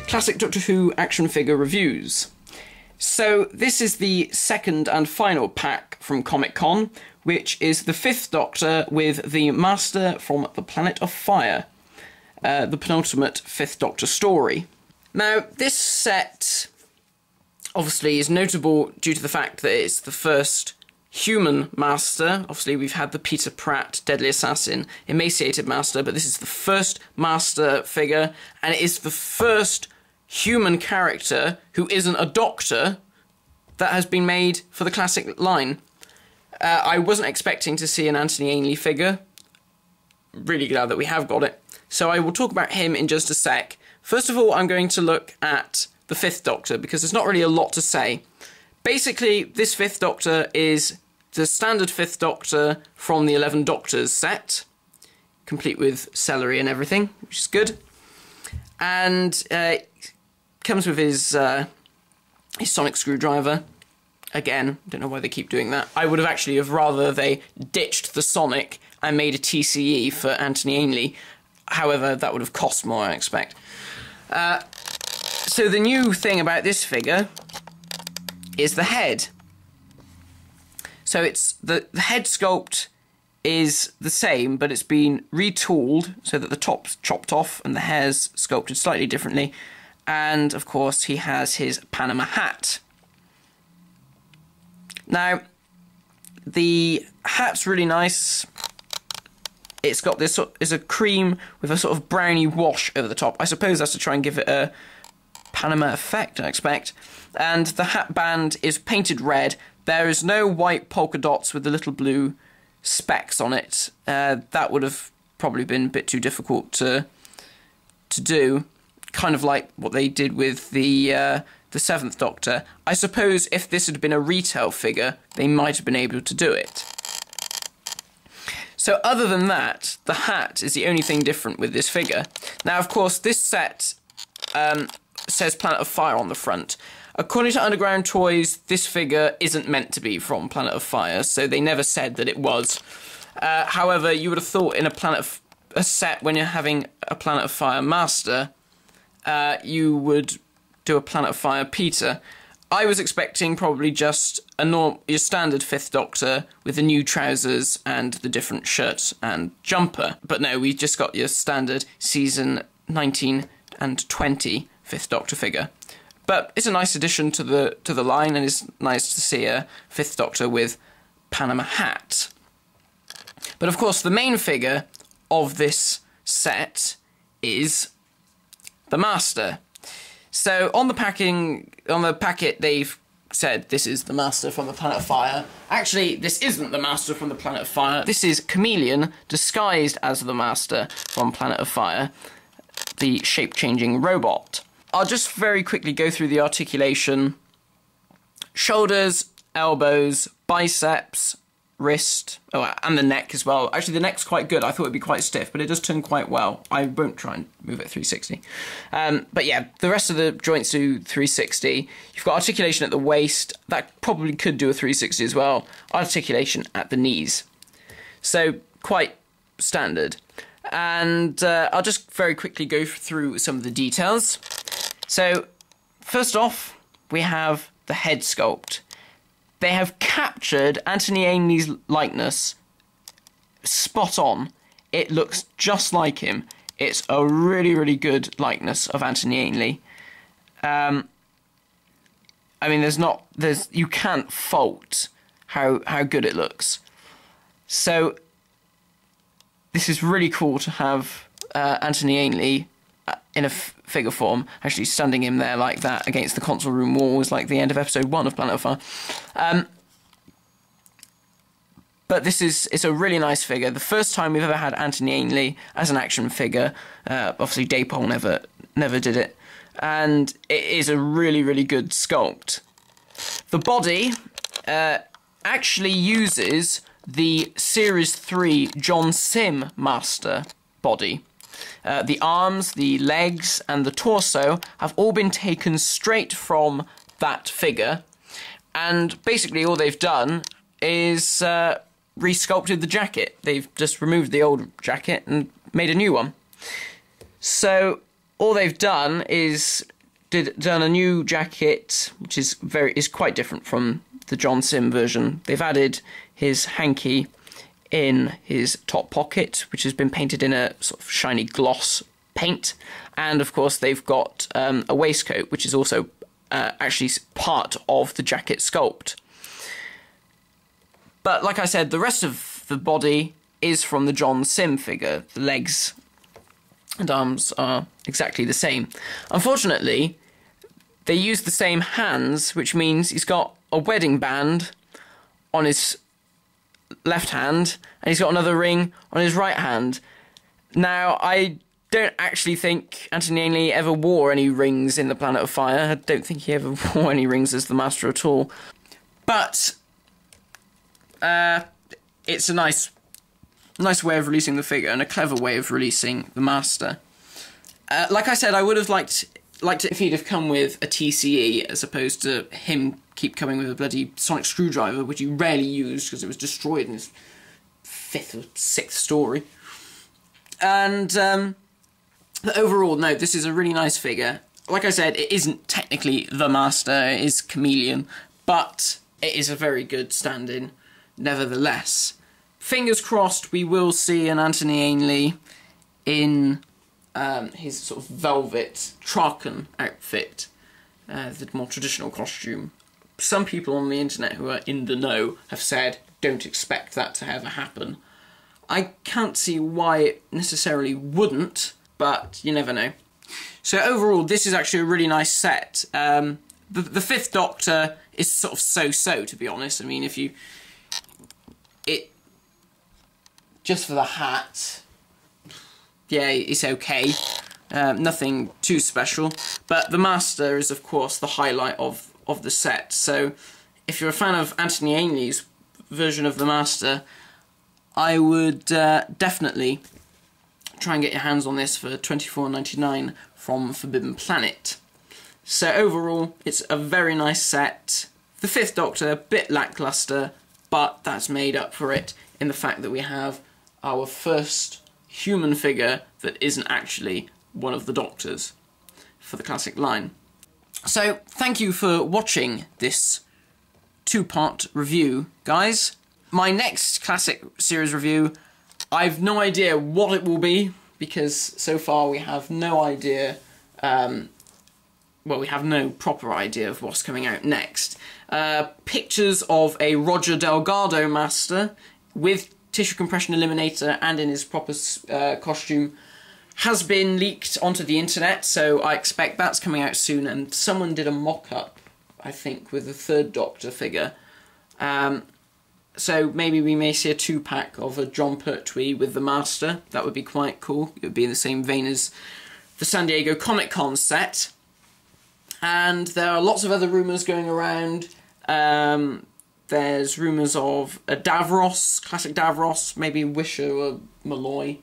Classic Doctor Who action figure reviews. So this is the second and final pack from Comic-Con, which is the 5th Doctor with the Master from the Planet of Fire, the penultimate 5th Doctor story. Now, this set obviously is notable due to the fact that it's the first human Master. Obviously, we've had the Peter Pratt, Deadly Assassin, emaciated Master, but this is the first Master figure, and it is the first human character who isn't a Doctor that has been made for the classic line. I wasn't expecting to see an Anthony Ainley figure. Really glad that we have got it. So I will talk about him in just a sec. First of all, I'm going to look at the 5th Doctor, because there's not really a lot to say. Basically, this 5th Doctor is the standard 5th Doctor from the 11 Doctors set, complete with celery and everything, which is good. And comes with his sonic screwdriver. Again, don't know why they keep doing that. I would have actually have rather they ditched the Sonic and made a TCE for Anthony Ainley. However, that would have cost more, I expect. So the new thing about this figure is the head. So it's the head sculpt is the same, but it's been retooled so that the top's chopped off and the hair's sculpted slightly differently. And of course, he has his Panama hat. Now, the hat's really nice. It's got this is a cream with a sort of browny wash over the top. I suppose that's to try and give it a Panama effect, I expect. And the hat band is painted red. There is no white polka dots with the little blue specks on it. That would have probably been a bit too difficult to do. Kind of like what they did with the 7th Doctor. I suppose if this had been a retail figure, they might have been able to do it. So other than that, the hat is the only thing different with this figure. Now, of course, this set says Planet of Fire on the front. According to Underground Toys, this figure isn't meant to be from Planet of Fire, so they never said that it was. However, you would have thought in a set when you're having a Planet of Fire Master, you would do a Planet of Fire Peter. I was expecting probably just your standard 5th Doctor with the new trousers and the different shirt and jumper. But no, we just got your standard season 19 and 20 5th Doctor figure. But it's a nice addition to the line, and it's nice to see a 5th Doctor with Panama hat. But of course, the main figure of this set is the Master. So on the packet, they've said this is the Master from the Planet of Fire. Actually, this isn't the Master from the Planet of Fire. This is Kamelion disguised as the Master from Planet of Fire, the shape-changing robot. I'll just very quickly go through the articulation. Shoulders, elbows, biceps, wrist, and the neck as well. Actually, the neck's quite good. I thought it'd be quite stiff, but it does turn quite well. I won't try and move it 360. But yeah, the rest of the joints do 360. You've got articulation at the waist. That probably could do a 360 as well. Articulation at the knees. So, quite standard. And I'll just very quickly go through some of the details. So, first off, we have the head sculpt. They have captured Anthony Ainley's likeness spot on. It looks just like him. It's a really, really good likeness of Anthony Ainley. I mean, you can't fault how good it looks. So, this is really cool to have Anthony Ainley in a figure form, actually standing him there like that against the console room walls, like the end of episode 1 of Planet of Fire. But it's a really nice figure. The first time we've ever had Anthony Ainley as an action figure. Obviously Dapol never did it. And it is a really, really good sculpt. The body actually uses the Series 3 John Sim Master body. The arms, the legs, and the torso have all been taken straight from that figure, and basically all they've done is re-sculpted the jacket. They've just removed the old jacket and made a new one. So all they've done is done a new jacket, which is quite different from the John Sim version. They've added his hanky in his top pocket, which has been painted in a sort of shiny gloss paint, and of course they've got a waistcoat, which is also actually part of the jacket sculpt. But like I said, the rest of the body is from the John Sim figure. The legs and arms are exactly the same. Unfortunately, they use the same hands, which means he's got a wedding band on his left hand, and he's got another ring on his right hand. Now, I don't actually think Anthony Ainley ever wore any rings in the Planet of Fire. I don't think he ever wore any rings as the Master at all. But it's a nice way of releasing the figure, and a clever way of releasing the Master. Like I said, I would have liked it if he'd have come with a TCE, as opposed to him keep coming with a bloody sonic screwdriver, which he rarely used because it was destroyed in his 5th or 6th story. And but overall, no, this is a really nice figure. Like I said, it isn't technically the Master, it is Kamelion, but it is a very good stand-in nevertheless. Fingers crossed we will see an Anthony Ainley in his sort of velvet Traken outfit, the more traditional costume. Some people on the internet who are in the know have said, don't expect that to ever happen. I can't see why it necessarily wouldn't, but you never know. So overall, this is actually a really nice set. The 5th Doctor is sort of so-so, to be honest. I mean, just for the hat, yeah, it's okay. Nothing too special. But the Master is, of course, the highlight of the set. So if you're a fan of Anthony Ainley's version of the Master, I would definitely try and get your hands on this for $24.99 from Forbidden Planet. So overall, it's a very nice set. The 5th Doctor, a bit lackluster, but that's made up for it in the fact that we have our first human figure that isn't actually one of the Doctors for the classic line. So, thank you for watching this 2-part review, guys. My next classic series review, I've no idea what it will be, because so far we have no idea, well, we have no proper idea of what's coming out next. Pictures of a Roger Delgado Master with tissue compression eliminator and in his proper costume has been leaked onto the internet, so I expect that's coming out soon, and someone did a mock-up, I think, with the 3rd Doctor figure. So maybe we may see a 2-pack of a John Pertwee with the Master. That would be quite cool. It would be in the same vein as the San Diego Comic-Con set. And there are lots of other rumours going around. There's rumours of a Davros, classic Davros, maybe Wisher or Malloy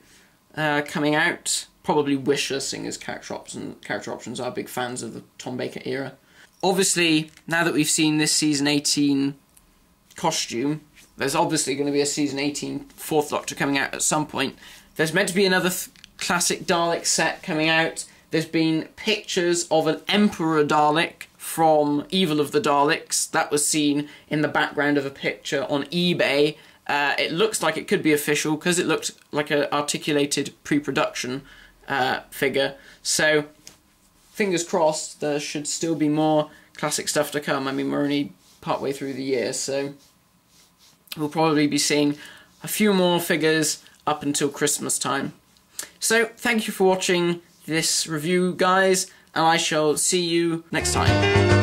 coming out. Probably Wisher, seeing as character options are big fans of the Tom Baker era. Obviously, now that we've seen this season 18 costume, there's obviously going to be a season 18 4th Doctor coming out at some point. There's meant to be another classic Dalek set coming out. There's been pictures of an Emperor Dalek from Evil of the Daleks. That was seen in the background of a picture on eBay. It looks like it could be official because it looked like an articulated pre-production figure. So, fingers crossed, there should still be more classic stuff to come. I mean, we're only partway through the year, so we'll probably be seeing a few more figures up until Christmas time. So, thank you for watching this review, guys, and I shall see you next time.